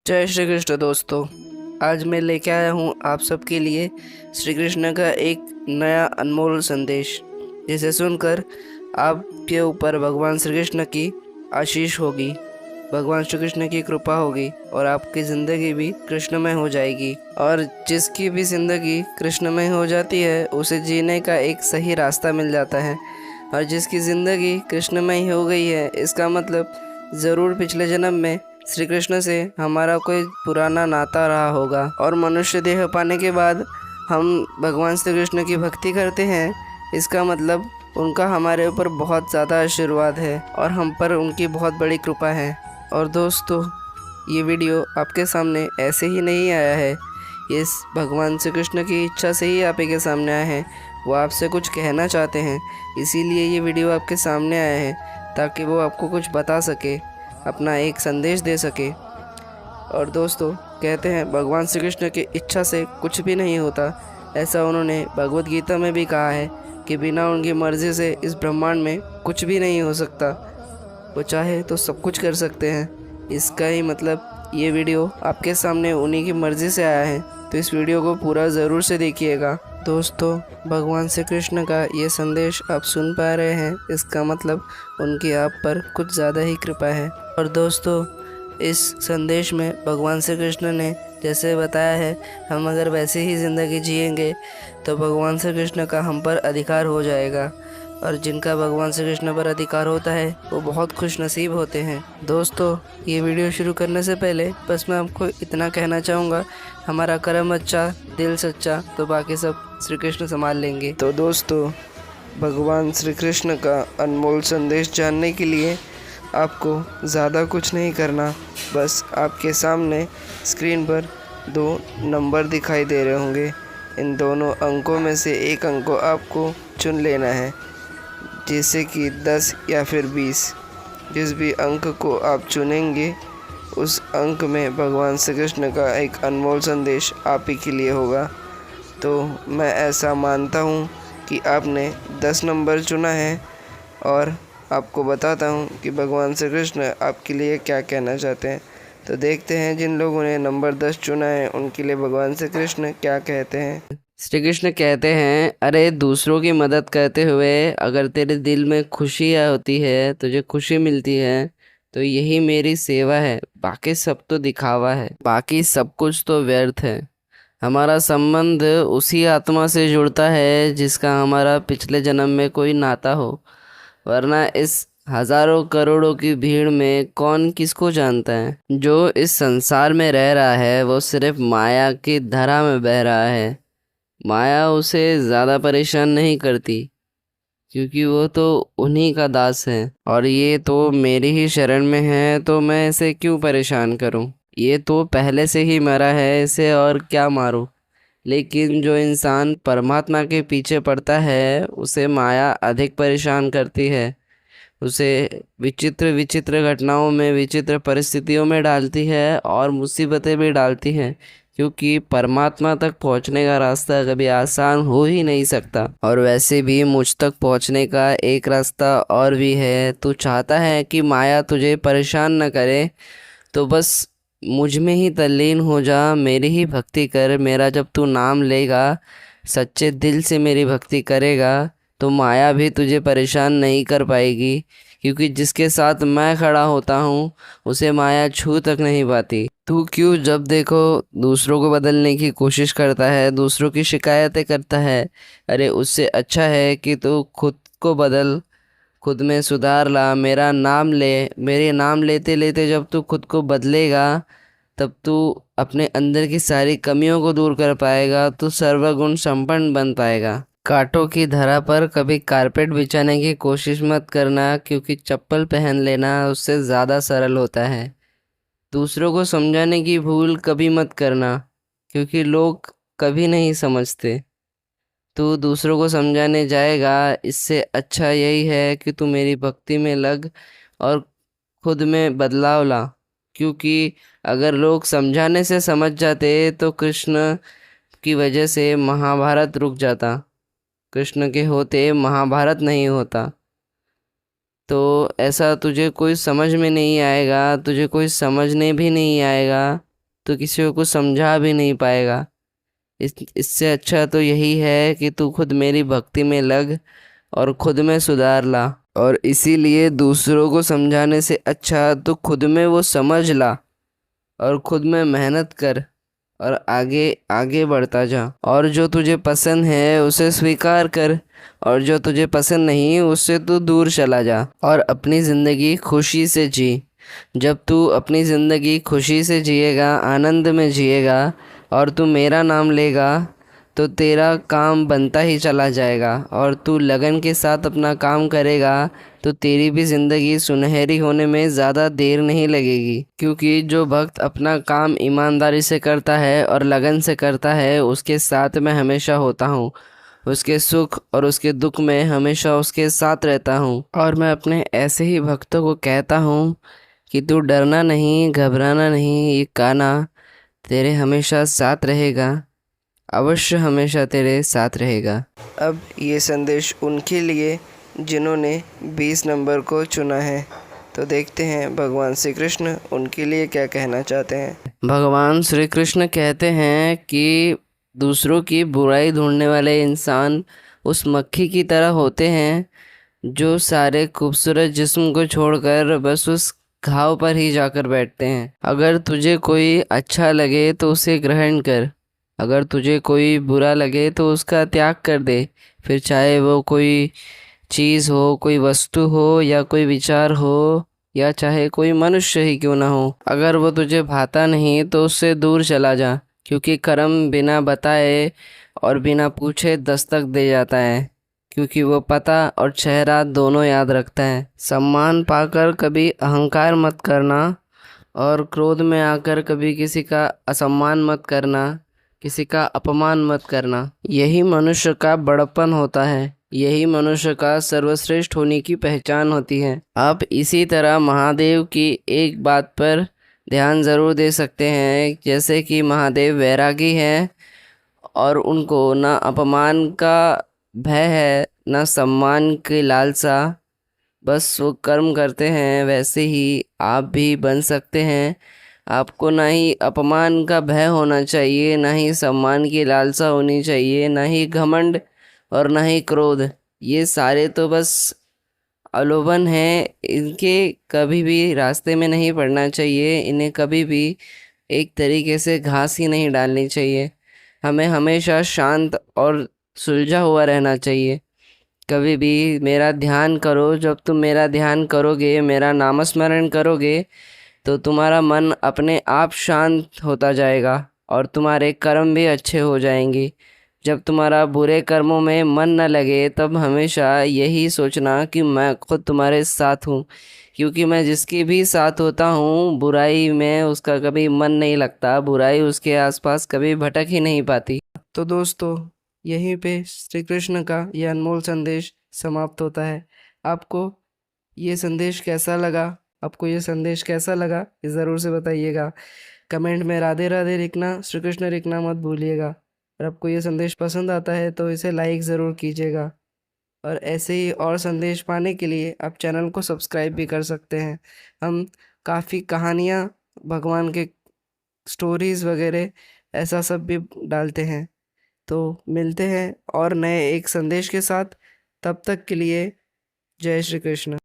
जय श्री कृष्ण दोस्तों। आज मैं लेके आया हूँ आप सबके लिए श्री कृष्ण का एक नया अनमोल संदेश, जिसे सुनकर आपके ऊपर भगवान श्री कृष्ण की आशीष होगी, भगवान श्री कृष्ण की कृपा होगी और आपकी ज़िंदगी भी कृष्णमय हो जाएगी। और जिसकी भी ज़िंदगी कृष्णमय हो जाती है उसे जीने का एक सही रास्ता मिल जाता है। और जिसकी ज़िंदगी कृष्णमय हो गई है, इसका मतलब ज़रूर पिछले जन्म में श्री कृष्ण से हमारा कोई पुराना नाता रहा होगा। और मनुष्य देह पाने के बाद हम भगवान श्री कृष्ण की भक्ति करते हैं, इसका मतलब उनका हमारे ऊपर बहुत ज़्यादा आशीर्वाद है और हम पर उनकी बहुत बड़ी कृपा है। और दोस्तों, ये वीडियो आपके सामने ऐसे ही नहीं आया है, इस भगवान श्री कृष्ण की इच्छा से ही आप के सामने आए हैं। वो आपसे कुछ कहना चाहते हैं, इसीलिए ये वीडियो आपके सामने आया है, ताकि वो आपको कुछ बता सके, अपना एक संदेश दे सके। और दोस्तों, कहते हैं भगवान श्री कृष्ण की इच्छा से कुछ भी नहीं होता। ऐसा उन्होंने भगवत गीता में भी कहा है कि बिना उनकी मर्ज़ी से इस ब्रह्मांड में कुछ भी नहीं हो सकता। वो चाहे तो सब कुछ कर सकते हैं। इसका ही मतलब ये वीडियो आपके सामने उन्हीं की मर्ज़ी से आया है, तो इस वीडियो को पूरा ज़रूर से देखिएगा। दोस्तों, भगवान श्री कृष्ण का ये संदेश आप सुन पा रहे हैं, इसका मतलब उनकी आप पर कुछ ज़्यादा ही कृपा है। और दोस्तों, इस संदेश में भगवान श्री कृष्ण ने जैसे बताया है, हम अगर वैसे ही ज़िंदगी जिएंगे तो भगवान श्री कृष्ण का हम पर अधिकार हो जाएगा। और जिनका भगवान श्री कृष्ण पर अधिकार होता है वो बहुत खुश नसीब होते हैं। दोस्तों, ये वीडियो शुरू करने से पहले बस मैं आपको इतना कहना चाहूँगा, हमारा कर्म अच्छा, दिल सच्चा, तो बाकी सब श्री कृष्ण संभाल लेंगे। तो दोस्तों, भगवान श्री कृष्ण का अनमोल संदेश जानने के लिए आपको ज़्यादा कुछ नहीं करना। बस आपके सामने स्क्रीन पर 2 नंबर दिखाई दे रहे होंगे। इन दोनों अंकों में से एक अंक को आपको चुन लेना है, जैसे कि 10 या फिर 20। जिस भी अंक को आप चुनेंगे उस अंक में भगवान श्री कृष्ण का एक अनमोल संदेश आप ही के लिए होगा। तो मैं ऐसा मानता हूँ कि आपने 10 नंबर चुना है, और आपको बताता हूँ कि भगवान श्री कृष्ण आपके लिए क्या कहना चाहते हैं। तो देखते हैं जिन लोगों ने नंबर 10 चुना है उनके लिए भगवान श्री कृष्ण क्या कहते हैं। श्री कृष्ण कहते हैं, अरे दूसरों की मदद करते हुए अगर तेरे दिल में खुशी होती है, तुझे खुशी मिलती है, तो यही मेरी सेवा है। बाकी सब तो दिखावा है, बाकी सब कुछ तो व्यर्थ है। हमारा संबंध उसी आत्मा से जुड़ता है जिसका हमारा पिछले जन्म में कोई नाता हो, वरना इस हजारों करोड़ों की भीड़ में कौन किसको जानता है। जो इस संसार में रह रहा है वो सिर्फ माया की धारा में बह रहा है। माया उसे ज़्यादा परेशान नहीं करती, क्योंकि वो तो उन्हीं का दास है। और ये तो मेरी ही शरण में है, तो मैं इसे क्यों परेशान करूं। ये तो पहले से ही मरा है, इसे और क्या मारूं। लेकिन जो इंसान परमात्मा के पीछे पड़ता है उसे माया अधिक परेशान करती है, उसे विचित्र विचित्र घटनाओं में, विचित्र परिस्थितियों में डालती है और मुसीबतें भी डालती हैं, क्योंकि परमात्मा तक पहुंचने का रास्ता कभी आसान हो ही नहीं सकता। और वैसे भी मुझ तक पहुंचने का एक रास्ता और भी है। तू चाहता है कि माया तुझे परेशान न करे, तो बस मुझ में ही तल्लीन हो जा, मेरी ही भक्ति कर। मेरा जब तू नाम लेगा, सच्चे दिल से मेरी भक्ति करेगा, तो माया भी तुझे परेशान नहीं कर पाएगी, क्योंकि जिसके साथ मैं खड़ा होता हूँ उसे माया छू तक नहीं पाती। तू क्यों जब देखो दूसरों को बदलने की कोशिश करता है, दूसरों की शिकायतें करता है। अरे उससे अच्छा है कि तू खुद को बदल, खुद में सुधार ला, मेरा नाम ले। मेरे नाम लेते लेते जब तू खुद को बदलेगा, तब तू अपने अंदर की सारी कमियों को दूर कर पाएगा, तू सर्वगुण संपन्न बन पाएगा। कांटों की धरा पर कभी कारपेट बिछाने की कोशिश मत करना, क्योंकि चप्पल पहन लेना उससे ज़्यादा सरल होता है। दूसरों को समझाने की भूल कभी मत करना, क्योंकि लोग कभी नहीं समझते। तू दूसरों को समझाने जाएगा, इससे अच्छा यही है कि तू मेरी भक्ति में लग और खुद में बदलाव ला। क्योंकि अगर लोग समझाने से समझ जाते तो कृष्ण की वजह से महाभारत रुक जाता, कृष्ण के होते महाभारत नहीं होता। तो ऐसा तुझे कोई समझ में नहीं आएगा, तुझे कोई समझने भी नहीं आएगा, तो किसी को कुछ समझा भी नहीं पाएगा। इससे अच्छा तो यही है कि तू खुद मेरी भक्ति में लग और खुद में सुधार ला। और इसीलिए दूसरों को समझाने से अच्छा तो खुद में वो समझ ला और खुद में मेहनत कर और आगे आगे बढ़ता जा। और जो तुझे पसंद है उसे स्वीकार कर, और जो तुझे पसंद नहीं उससे तू दूर चला जा और अपनी ज़िंदगी खुशी से जी। जब तू अपनी ज़िंदगी खुशी से जिएगा, आनंद में जिएगा और तू मेरा नाम लेगा तो तेरा काम बनता ही चला जाएगा। और तू लगन के साथ अपना काम करेगा तो तेरी भी ज़िंदगी सुनहरी होने में ज़्यादा देर नहीं लगेगी। क्योंकि जो भक्त अपना काम ईमानदारी से करता है और लगन से करता है उसके साथ मैं हमेशा होता हूँ। उसके सुख और उसके दुख में हमेशा उसके साथ रहता हूँ। और मैं अपने ऐसे ही भक्तों को कहता हूँ कि तू डरना नहीं, घबराना नहीं, ये कान्हा तेरे हमेशा साथ रहेगा, अवश्य हमेशा तेरे साथ रहेगा। अब ये संदेश उनके लिए जिन्होंने 20 नंबर को चुना है, तो देखते हैं भगवान श्री कृष्ण उनके लिए क्या कहना चाहते हैं। भगवान श्री कृष्ण कहते हैं कि दूसरों की बुराई ढूंढने वाले इंसान उस मक्खी की तरह होते हैं जो सारे खूबसूरत जिस्म को छोड़कर बस उस घाव पर ही जाकर बैठते हैं। अगर तुझे कोई अच्छा लगे तो उसे ग्रहण कर, अगर तुझे कोई बुरा लगे तो उसका त्याग कर दे। फिर चाहे वो कोई चीज़ हो, कोई वस्तु हो, या कोई विचार हो, या चाहे कोई मनुष्य ही क्यों ना हो। अगर वो तुझे भाता नहीं तो उससे दूर चला जा, क्योंकि कर्म बिना बताए और बिना पूछे दस्तक दे जाता है। क्योंकि वो पता और चेहरा दोनों याद रखता है। सम्मान पाकर कभी अहंकार मत करना और क्रोध में आकर कभी किसी का असम्मान मत करना, किसी का अपमान मत करना। यही मनुष्य का बड़प्पन होता है, यही मनुष्य का सर्वश्रेष्ठ होने की पहचान होती है। आप इसी तरह महादेव की एक बात पर ध्यान ज़रूर दे सकते हैं, जैसे कि महादेव वैरागी हैं और उनको ना अपमान का भय है ना सम्मान की लालसा, बस वो कर्म करते हैं। वैसे ही आप भी बन सकते हैं। आपको ना ही अपमान का भय होना चाहिए, ना ही सम्मान की लालसा होनी चाहिए, ना ही घमंड और ना ही क्रोध। ये सारे तो बस अलोभन हैं, इनके कभी भी रास्ते में नहीं पड़ना चाहिए। इन्हें कभी भी एक तरीके से घास ही नहीं डालनी चाहिए। हमें हमेशा शांत और सुलझा हुआ रहना चाहिए। कभी भी मेरा ध्यान करो। जब तुम मेरा ध्यान करोगे, मेरा नामस्मरण करोगे, तो तुम्हारा मन अपने आप शांत होता जाएगा और तुम्हारे कर्म भी अच्छे हो जाएंगे। जब तुम्हारा बुरे कर्मों में मन न लगे तब हमेशा यही सोचना कि मैं खुद तुम्हारे साथ हूँ। क्योंकि मैं जिसके भी साथ होता हूँ बुराई में उसका कभी मन नहीं लगता, बुराई उसके आसपास कभी भटक ही नहीं पाती। तो दोस्तों, यहीं पे श्री कृष्ण का यह अनमोल संदेश समाप्त होता है। आपको ये संदेश कैसा लगा? आपको ये संदेश कैसा लगा ये ज़रूर से बताइएगा। कमेंट में राधे राधे लिखना, श्री कृष्ण लिखना मत भूलिएगा। और आपको ये संदेश पसंद आता है तो इसे लाइक ज़रूर कीजिएगा। और ऐसे ही और संदेश पाने के लिए आप चैनल को सब्सक्राइब भी कर सकते हैं। हम काफ़ी कहानियाँ, भगवान के स्टोरीज़ वगैरह ऐसा सब भी डालते हैं। तो मिलते हैं और नए एक संदेश के साथ। तब तक के लिए जय श्री कृष्ण।